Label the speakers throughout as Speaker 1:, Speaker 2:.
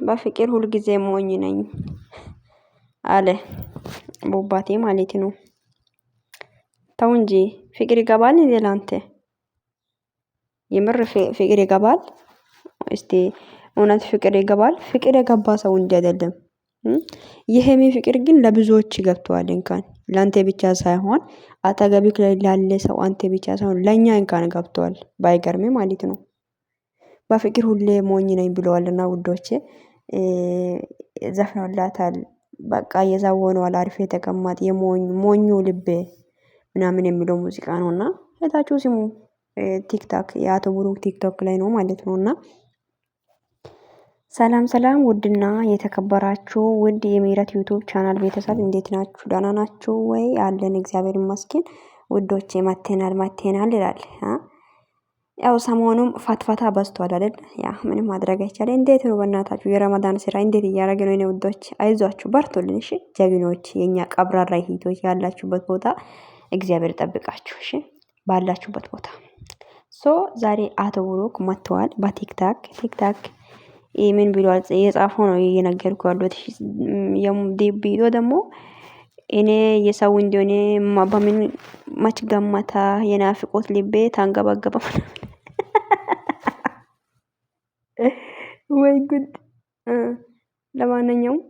Speaker 1: በፍቅር ሁልጊዜ ሞኝ ነኝ አለ ቡባቴ ማለት ነው። ተው እንጂ ፍቅር ይገባል እንዴ ላንተ? የምር ፍቅር ይገባል? እስቲ እውነት ፍቅር ይገባል? ፍቅር የገባ ሰው እንዲህ አይደለም። የሄሚ ፍቅር ግን ለብዙዎች ገብቷል። እንኳን ላንተ ብቻ ሳይሆን አጠገብክ ላይ ላለ ሰው አንተ ብቻ ሳይሆን ለኛ እንኳን ገብቷል። ባይገርም ማለት ነው። በፍቅር ሁሌ ሞኝ ነኝ ብለዋልና ውዶቼ ዘፍነውላታል። በቃ የዛወነዋል አርፌ ተቀማጥ የሞኙ ልቤ ምናምን የሚለው ሙዚቃ ነውና ሄታችሁ ስሙ። ቲክቶክ የአቶ ብሩክ ቲክቶክ ላይ ነው ማለት ነውና። ሰላም ሰላም ውድና የተከበራችሁ ውድ የምህረት ዩቲዩብ ቻናል ቤተሰብ እንዴት ናችሁ? ደህና ናችሁ ወይ? አለን እግዚአብሔር ይመስገን። ውዶቼ መተናል ይላል። ያው ሰሞኑም ፋትፋታ በዝቷል አይደል? ያ ምንም ማድረግ አይቻልም። እንዴት ነው በእናታችሁ የረመዳን ስራ እንዴት እያደረገ ነው? የኔ ውዶች አይዟችሁ፣ በርቱልን። እሺ ጀግኖች፣ የኛ ቀብራራ ሂቶች ያላችሁበት ቦታ እግዚአብሔር ጠብቃችሁ። እሺ ባላችሁበት ቦታ ዛሬ አቶ ብሩክ መጥተዋል በቲክታክ ምን ብሏል? የጻፈው ነው እየነገርኩ ያለሁት። ቪዲዮ ደግሞ እኔ የሰው እንደሆነ በምን መች ገመታ የናፍቆት ልቤ ታንገበገበ። ወይ ጉድ! ለማንኛውም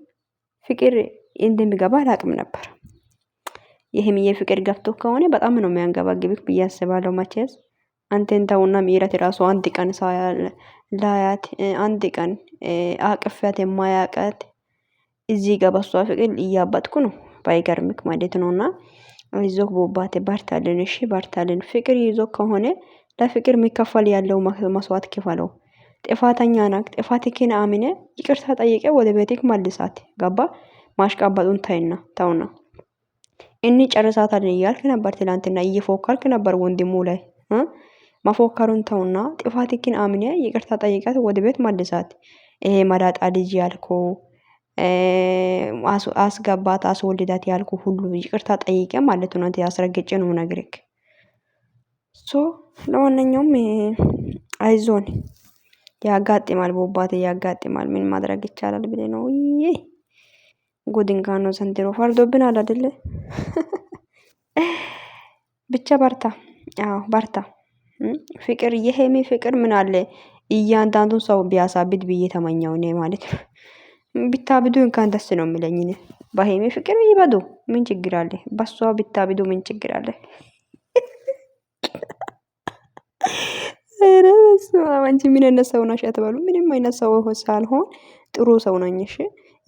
Speaker 1: ፍቅር እንደሚገባ አላቅም ነበር። ይሄም የፍቅር ገብቶ ከሆነ በጣም ነው የሚያንገባግብክ ብዬ አስባለሁ። መቼስ አንተን ተውና ምህረት ራሱ አንድ ቀን ላያት አንድ ቀን አቅፋት የማያውቃት እዚህ ጋር በሷ ፍቅር እያባጥኩ ነው። ባይገርምክ ማለት ነውና አይዞክ ቦባቴ በርታልን። እሺ በርታልን። ፍቅር ይዞክ ከሆነ ለፍቅር የሚከፈል ያለው መስዋዕት ክፈለው። ጥፋተኛ ናክ፣ ጥፋትክን አምነ ይቅርታ ጠይቀ ወደ ቤትክ መልሳት። ገባ? ማሽቃበጡን ተውና እኒ ጨርሳታለን እያልክ ነበር ትላንትና፣ እየፎከርክ ነበር ወንድሙ ላይ መፎከሩን ተውና ጥፋትክን አምነ ይቅርታ ጠይቀት ወደ ቤት መልሳት። ይሄ መዳጣ ልጅ ያልኩ አስገባት አስወልዳት ያልኩ ሁሉ ይቅርታ ጠይቀ ማለት ነው። አንተ ያስረግጬ ነው ነግርክ። ለማንኛውም አይዞን፣ ያጋጥማል ቦባቴ ያጋጥማል። ምን ማድረግ ይቻላል ብለ ነው። ጉድ እንኳን ነው ዘንድሮ ፈርዶብናል አይደለ? ብቻ በርታ። አዎ በርታ። ፍቅር የሄሚ ፍቅር ምን አለ እያንዳንዱን ሰው ቢያሳብድ ብዬ ተመኘው እኔ ማለት ነው። ቢታብዱ እንኳን ደስ ነው የሚለኝ እኔ። በሄሚ ፍቅር ይበዱ ምን ችግር አለ? በሷ ቢታብዱ ምን ችግር አለ? አንቺ ምን አይነት ሰው ነሽ አትበሉ። ምንም አይነት ሰው ሳልሆን ጥሩ ሰው ነኝ። እሺ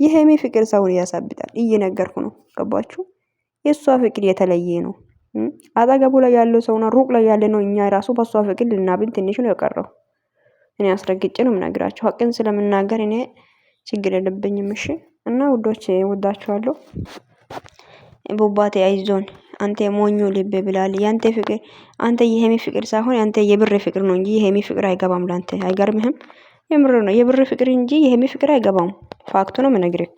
Speaker 1: የሄሚ ፍቅር ሰውን ያሳብዳል። እየነገርኩ ነው። ገባችሁ? የሷ ፍቅር የተለየ ነው። አጠገቡ ላይ ያለው ሰውና ሩቅ ላይ ያለ ነው። እኛ ራሱ በሷ ፍቅር ልናብድ ትንሽ ነው የቀረው። እኔ አስረግጬ ነው የምነግራችሁ። ሀቅን ስለምናገር እኔ ችግር የለብኝም። እሺ እና ውዶቼ ወዳችኋለሁ። ቡባቴ አይዞን። አንተ ሞኙ ልብ ብላል። ያንተ ፍቅር አንተ የሄሚ ፍቅር ሳይሆን አንተ የብር ፍቅር ነው እንጂ የሄሚ ፍቅር አይገባም ላንተ። አይገርምህም? የምር ነው የብር ፍቅር እንጂ የሄሚ ፍቅር አይገባም። ፋክቱ ነው የምነግርክ።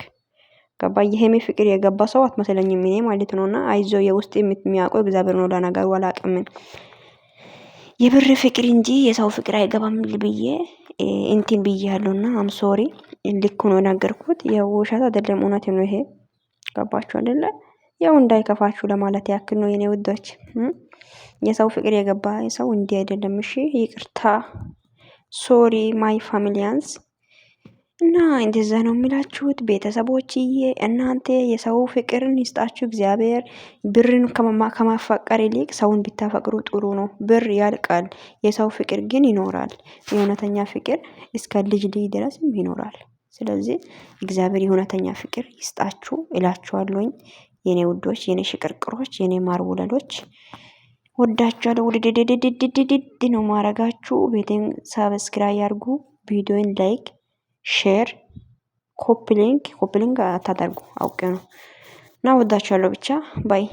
Speaker 1: ገባ? የሄሚ ፍቅር የገባ ሰው አትመስለኝም እኔ ማለት ነውና አይዞ የውስጥ የሚያውቀው እግዚአብሔር ነው። ለነገሩ አላቅም። የብር ፍቅር እንጂ የሰው ፍቅር አይገባም ብዬ እንትን ብያለሁና አም ሶሪ። ልክ ነው ነገርኩት። የውሸት አይደለም እውነት ነው ይሄ። ገባችሁ አይደለ? ያው እንዳይከፋችሁ ለማለት ያክል ነው የኔ ውዶች። የሰው ፍቅር የገባ ሰው እንዲህ አይደለም። እሺ ይቅርታ ሶሪ ማይ ፋሚሊያንስ። እና እንደዛ ነው የሚላችሁት ቤተሰቦችዬ። እናንተ የሰው ፍቅርን ይስጣችሁ እግዚአብሔር። ብርን ከማፈቀር ይልቅ ሰውን ብታፈቅሩ ጥሩ ነው። ብር ያልቃል፣ የሰው ፍቅር ግን ይኖራል። የእውነተኛ ፍቅር እስከ ልጅ ድረስም ይኖራል። ስለዚህ እግዚአብሔር የእውነተኛ ፍቅር ይስጣችሁ እላችኋለሁኝ የኔ ውዶች፣ የኔ ሽቅርቅሮች፣ የኔ ማርወለሎች ወዳችኋለሁ። ውድድድድድድድ ነው ማረጋችሁ። ቤቴን ሰብስክራይብ ያርጉ፣ ቪዲዮን ላይክ፣ ሼር፣ ኮፒ ሊንክ አታደርጉ አውቄ ነው እና ወዳችኋለሁ። ብቻ ባይ